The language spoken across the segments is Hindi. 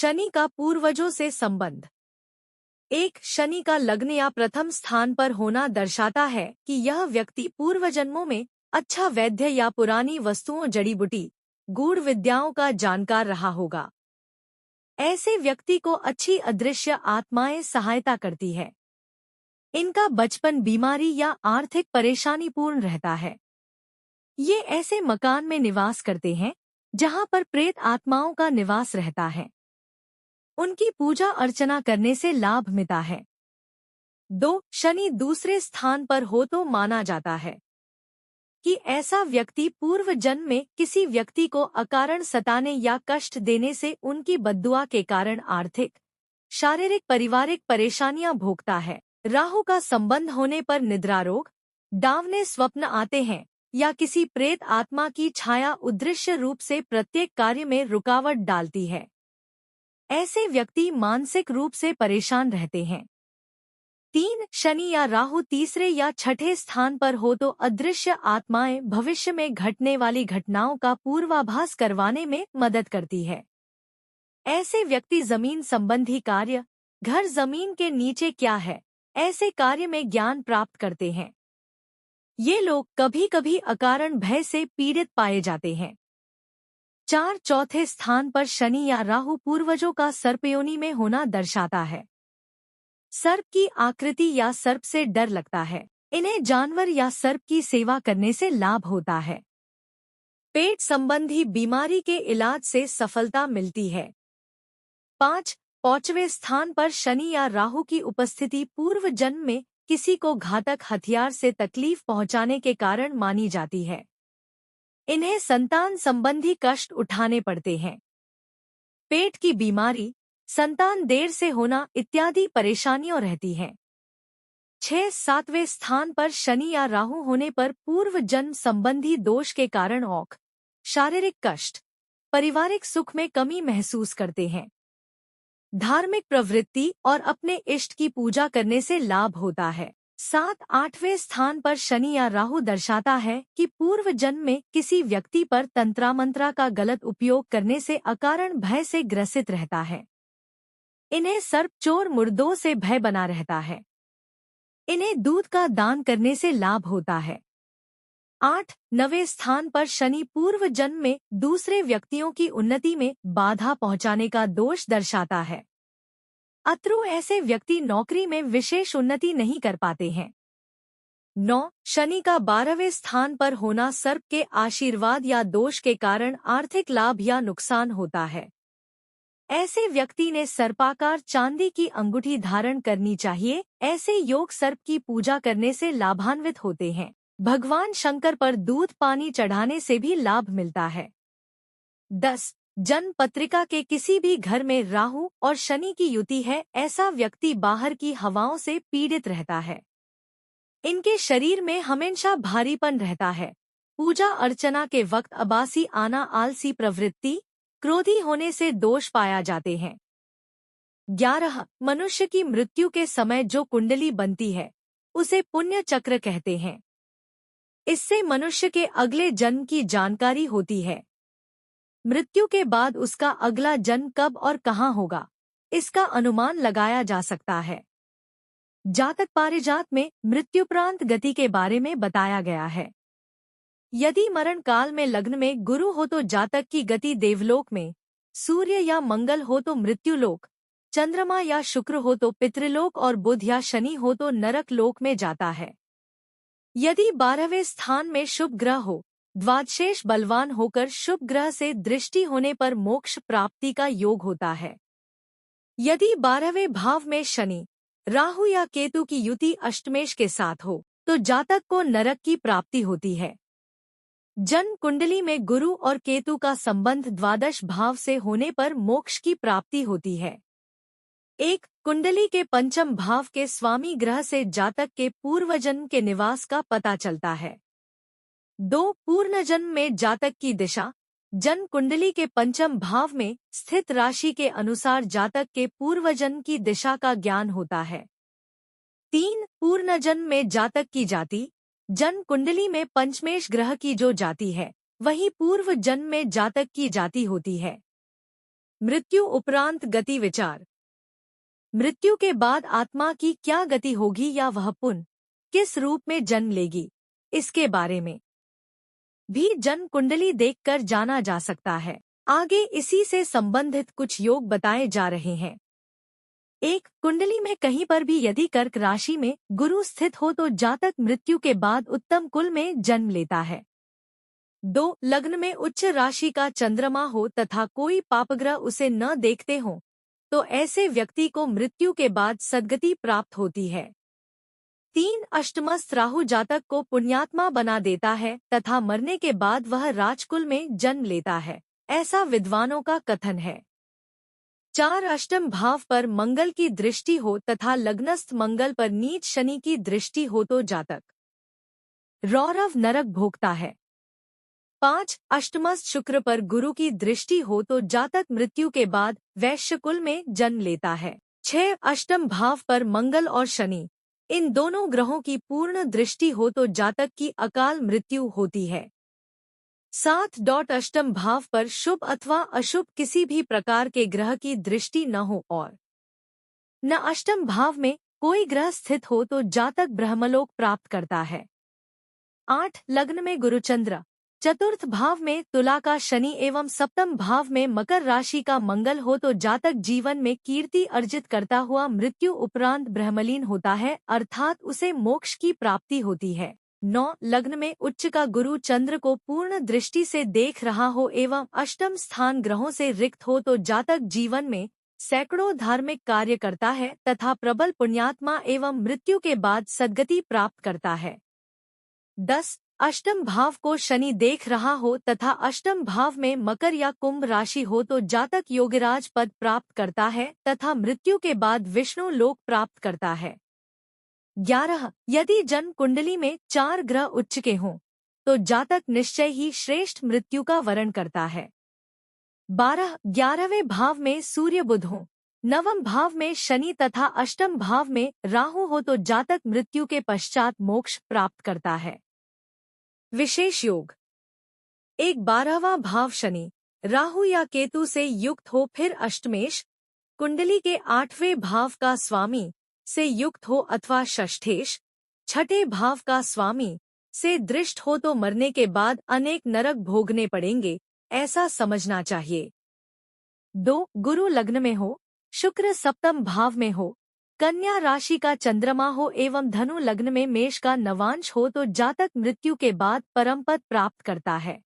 शनि का पूर्वजों से संबंध। एक, शनि का लग्न या प्रथम स्थान पर होना दर्शाता है कि यह व्यक्ति पूर्व जन्मों में अच्छा वैद्य या पुरानी वस्तुओं, जड़ी बूटी, गूढ़ विद्याओं का जानकार रहा होगा। ऐसे व्यक्ति को अच्छी अदृश्य आत्माएं सहायता करती है। इनका बचपन बीमारी या आर्थिक परेशानी पूर्ण रहता है। ये ऐसे मकान में निवास करते हैं जहां पर प्रेत आत्माओं का निवास रहता है। उनकी पूजा अर्चना करने से लाभ मिलता है। 2, शनि दूसरे स्थान पर हो तो माना जाता है कि ऐसा व्यक्ति पूर्व जन्म में किसी व्यक्ति को अकारण सताने या कष्ट देने से उनकी बद्दुआ के कारण आर्थिक, शारीरिक, पारिवारिक परेशानियां भोगता है। राहु का संबंध होने पर निद्रा रोग, डरावने स्वप्न आते हैं या किसी प्रेत आत्मा की छाया उदृश्य रूप से प्रत्येक कार्य में रुकावट डालती है। ऐसे व्यक्ति मानसिक रूप से परेशान रहते हैं। 3, शनि या राहु तीसरे या छठे स्थान पर हो तो अदृश्य आत्माएं भविष्य में घटने वाली घटनाओं का पूर्वाभास करवाने में मदद करती है। ऐसे व्यक्ति जमीन संबंधी कार्य, घर, जमीन के नीचे क्या है, ऐसे कार्य में ज्ञान प्राप्त करते हैं। ये लोग कभी कभी अकारण भय से पीड़ित पाए जाते हैं। 4, चौथे स्थान पर शनि या राहु पूर्वजों का सर्पयोनि में होना दर्शाता है। सर्प की आकृति या सर्प से डर लगता है। इन्हें जानवर या सर्प की सेवा करने से लाभ होता है। पेट संबंधी बीमारी के इलाज से सफलता मिलती है। 5, पांचवें स्थान पर शनि या राहु की उपस्थिति पूर्व जन्म में किसी को घातक हथियार से तकलीफ पहुंचाने के कारण मानी जाती है। इन्हें संतान संबंधी कष्ट उठाने पड़ते हैं। पेट की बीमारी, संतान देर से होना इत्यादि परेशानियां रहती हैं। 6, सातवें स्थान पर शनि या राहु होने पर पूर्व जन्म संबंधी दोष के कारण औख, शारीरिक कष्ट, पारिवारिक सुख में कमी महसूस करते हैं। धार्मिक प्रवृत्ति और अपने इष्ट की पूजा करने से लाभ होता है। 7, आठवें स्थान पर शनि या राहु दर्शाता है कि पूर्व जन्म में किसी व्यक्ति पर तंत्रामंत्रा का गलत उपयोग करने से अकारण भय से ग्रसित रहता है। इन्हें सर्प, चोर, मुर्दों से भय बना रहता है। इन्हें दूध का दान करने से लाभ होता है। 8, नवें स्थान पर शनि पूर्व जन्म में दूसरे व्यक्तियों की उन्नति में बाधा पहुंचाने का दोष दर्शाता है। अतः ऐसे व्यक्ति नौकरी में विशेष उन्नति नहीं कर पाते हैं। 9, शनि का 12वें स्थान पर होना सर्प के आशीर्वाद या दोष के कारण आर्थिक लाभ या नुकसान होता है। ऐसे व्यक्ति ने सर्पाकार चांदी की अंगूठी धारण करनी चाहिए। ऐसे योग सर्प की पूजा करने से लाभान्वित होते हैं। भगवान शंकर पर दूध पानी चढ़ाने से भी लाभ मिलता है। 10, जन्म पत्रिका के किसी भी घर में राहु और शनि की युति है, ऐसा व्यक्ति बाहर की हवाओं से पीड़ित रहता है। इनके शरीर में हमेशा भारीपन रहता है। पूजा अर्चना के वक्त अबासी आना, आलसी प्रवृत्ति, क्रोधी होने से दोष पाया जाते हैं। 11, मनुष्य की मृत्यु के समय जो कुंडली बनती है उसे पुण्य चक्र कहते हैं। इससे मनुष्य के अगले जन्म की जानकारी होती है। मृत्यु के बाद उसका अगला जन्म कब और कहाँ होगा, इसका अनुमान लगाया जा सकता है। जातक पारिजात में मृत्युप्रांत गति के बारे में बताया गया है। यदि मरण काल में लग्न में गुरु हो तो जातक की गति देवलोक में, सूर्य या मंगल हो तो मृत्युलोक, चंद्रमा या शुक्र हो तो पितृलोक और बुध या शनि हो तो नरक लोक में जाता है। यदि 12वें स्थान में शुभ ग्रह हो, द्वादशेष बलवान होकर शुभ ग्रह से दृष्टि होने पर मोक्ष प्राप्ति का योग होता है। यदि 12वें भाव में शनि, राहु या केतु की युति अष्टमेश के साथ हो तो जातक को नरक की प्राप्ति होती है। जन्म कुंडली में गुरु और केतु का संबंध द्वादश भाव से होने पर मोक्ष की प्राप्ति होती है। 1, कुंडली के पंचम भाव के स्वामी ग्रह से जातक के पूर्वजन्म के निवास का पता चलता है। 2, पूर्ण जन्म में जातक की दिशा, जन्म कुंडली के पंचम भाव में स्थित राशि के अनुसार जातक के पूर्वजन्म की दिशा का ज्ञान होता है। 3, पूर्ण जन्म में जातक की जाति, जन्म कुंडली में पंचमेश ग्रह की जो जाति है वही पूर्व जन्म में जातक की जाति होती है। मृत्यु उपरांत गति विचार। मृत्यु के बाद आत्मा की क्या गति होगी या वह पुनः किस रूप में जन्म लेगी, इसके बारे में भी जन्म कुंडली देखकर जाना जा सकता है। आगे इसी से संबंधित कुछ योग बताए जा रहे हैं। 1. कुंडली में कहीं पर भी यदि कर्क राशि में गुरु स्थित हो तो जातक मृत्यु के बाद उत्तम कुल में जन्म लेता है। 2. लग्न में उच्च राशि का चंद्रमा हो तथा कोई पापग्रह उसे न देखते हो तो ऐसे व्यक्ति को मृत्यु के बाद सद्गति प्राप्त होती है। 3. अष्टमस्थ राहु जातक को पुण्यात्मा बना देता है तथा मरने के बाद वह राजकुल में जन्म लेता है, ऐसा विद्वानों का कथन है। 4. अष्टम भाव पर मंगल की दृष्टि हो तथा लग्नस्थ मंगल पर नीच शनि की दृष्टि हो तो जातक रौरव नरक भोगता है। 5. अष्टमस्थ शुक्र पर गुरु की दृष्टि हो तो जातक मृत्यु के बाद वैश्य कुल में जन्म लेता है। 6. अष्टम भाव पर मंगल और शनि, इन दोनों ग्रहों की पूर्ण दृष्टि हो तो जातक की अकाल मृत्यु होती है। 7. अष्टम भाव पर शुभ अथवा अशुभ किसी भी प्रकार के ग्रह की दृष्टि न हो और न अष्टम भाव में कोई ग्रह स्थित हो तो जातक ब्रह्मलोक प्राप्त करता है। 8. लग्न में गुरुचंद्र, चतुर्थ भाव में तुला का शनि एवं सप्तम भाव में मकर राशि का मंगल हो तो जातक जीवन में कीर्ति अर्जित करता हुआ मृत्यु उपरांत ब्रह्मलीन होता है, अर्थात उसे मोक्ष की प्राप्ति होती है। 9. लग्न में उच्च का गुरु चंद्र को पूर्ण दृष्टि से देख रहा हो एवं अष्टम स्थान ग्रहों से रिक्त हो तो जातक जीवन में सैकड़ों धार्मिक कार्य करता है तथा प्रबल पुण्यात्मा एवं मृत्यु के बाद सद्गति प्राप्त करता है। 10. अष्टम भाव को शनि देख रहा हो तथा अष्टम भाव में मकर या कुंभ राशि हो तो जातक योगिराज पद प्राप्त करता है तथा मृत्यु के बाद विष्णु लोक प्राप्त करता है। 11. यदि जन्म कुंडली में 4 ग्रह उच्च के हों तो जातक निश्चय ही श्रेष्ठ मृत्यु का वरण करता है। 12. 11वें भाव में सूर्य बुध हो, नवम भाव में शनि तथा अष्टम भाव में राहु हो तो जातक मृत्यु के पश्चात मोक्ष प्राप्त करता है। विशेष योग। 1. 12वां भाव शनि राहु या केतु से युक्त हो फिर अष्टमेश कुंडली के 8वें भाव का स्वामी से युक्त हो अथवा षष्ठेश 6ठे भाव का स्वामी से दृष्ट हो तो मरने के बाद अनेक नरक भोगने पड़ेंगे, ऐसा समझना चाहिए। 2. गुरु लग्न में हो, शुक्र सप्तम भाव में हो, कन्या राशि का चंद्रमा हो एवं धनु लग्न में मेष का नवांश हो तो जातक मृत्यु के बाद परमपद प्राप्त करता है।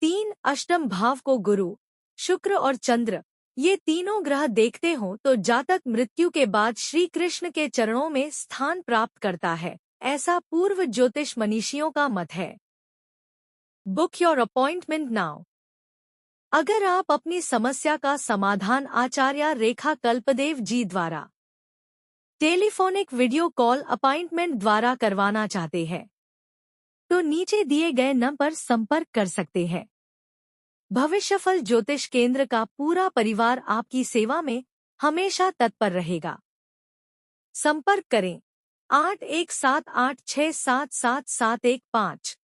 3. अष्टम भाव को गुरु, शुक्र और चंद्र ये तीनों ग्रह देखते हो तो जातक मृत्यु के बाद श्री कृष्ण के चरणों में स्थान प्राप्त करता है, ऐसा पूर्व ज्योतिष मनीषियों का मत है। Book your appointment now. अगर आप अपनी समस्या का समाधान आचार्य रेखा कल्पदेव जी द्वारा टेलीफोनिक वीडियो कॉल अपॉइंटमेंट द्वारा करवाना चाहते हैं तो नीचे दिए गए नंबर पर संपर्क कर सकते हैं। भविष्यफल ज्योतिष केंद्र का पूरा परिवार आपकी सेवा में हमेशा तत्पर रहेगा। संपर्क करें 8178677715।